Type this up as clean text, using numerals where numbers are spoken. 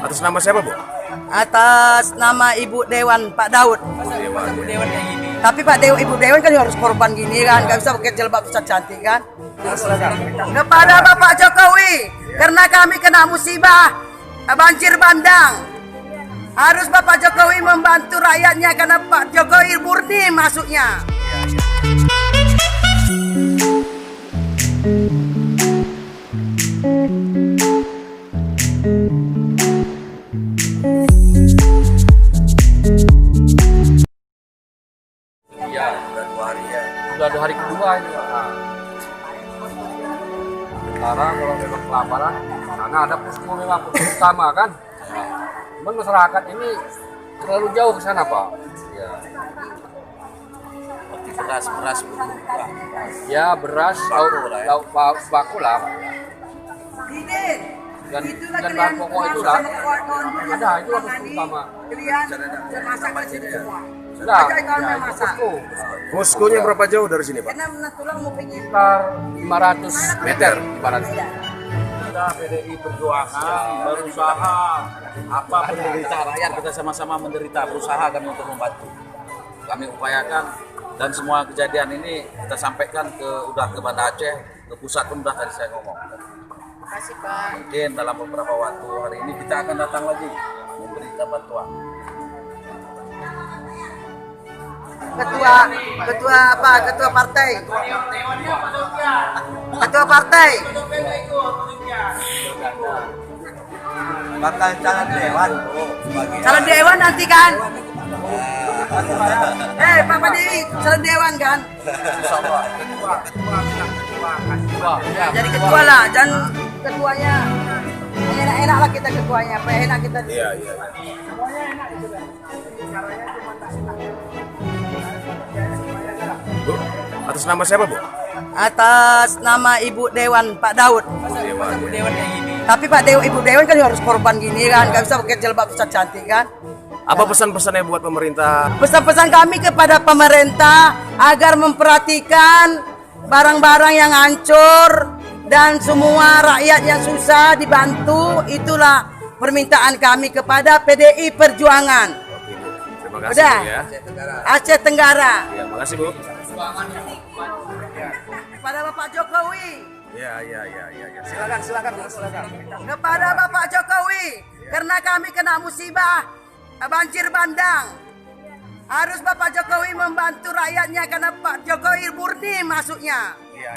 Atas nama siapa, Bu? Atas nama Ibu Dewan Pak Daud. Dewan kayak gini. Tapi Ibu Dewan kan harus korban gini kan, nggak bisa pakai jilbab cantik kan. Kepada Bapak Jokowi, karena kami kena musibah banjir bandang, harus Bapak Jokowi membantu rakyatnya karena Pak Jokowi murni masuknya. Iya, udah 2 hari ya. Udah 2 hari kedua ini, Pak. Sekarang kalau memang kelaparan, karena ada posko memang posko utama kan. Cuman masyarakat ini terlalu jauh ke sana, Pak. Ya. Beras ya, beras, lauk baku lah. Dan bahan pokok itu lah. Ada, itu lah posko utama. Sudah, ya, itu posko. Poskonya berapa jauh dari sini, Pak? Sekitar 500 meter. 500. Kita PDI Perjuangan berusaha apa penderita rakyat, kita sama-sama menderita, berusaha kami untuk membantu. Kami upayakan dan semua kejadian ini kita sampaikan ke Banda Aceh, ke pusat pun udah tadi saya ngomong. Terima kasih, Pak. Mungkin dalam beberapa waktu hari ini kita akan datang lagi memberikan bantuan. Ketua partai. Ketua partai. Bakal calon dewan. Calon dewan nanti kan? Pak Dewi, calon dewan kan? Jadi ketua lah, dan ketuanya enak-enak lah kita ketuanya, apa enak kita. Iya. Bu, atas nama siapa, Bu? Atas nama Ibu Dewan Pak Daud. Dewan kayak gini. Tapi Ibu Dewan kan harus korban gini kan, nggak bisa pakai jilbab cantik kan. Apa pesan-pesannya buat pemerintah? Pesan-pesan kami kepada pemerintah agar memperhatikan barang-barang yang hancur dan semua rakyat yang susah dibantu. Itulah permintaan kami kepada PDI Perjuangan. Oke, Bu. Terima kasih, Udah. Bu, ya. Aceh Tenggara. Ya, makasih, Bu. Kepada Bapak Jokowi. Ya. Silakan. Kepada Bapak Jokowi, karena kami kena musibah banjir bandang, harus Bapak Jokowi membantu rakyatnya karena Pak Jokowi murni masuknya. Iya.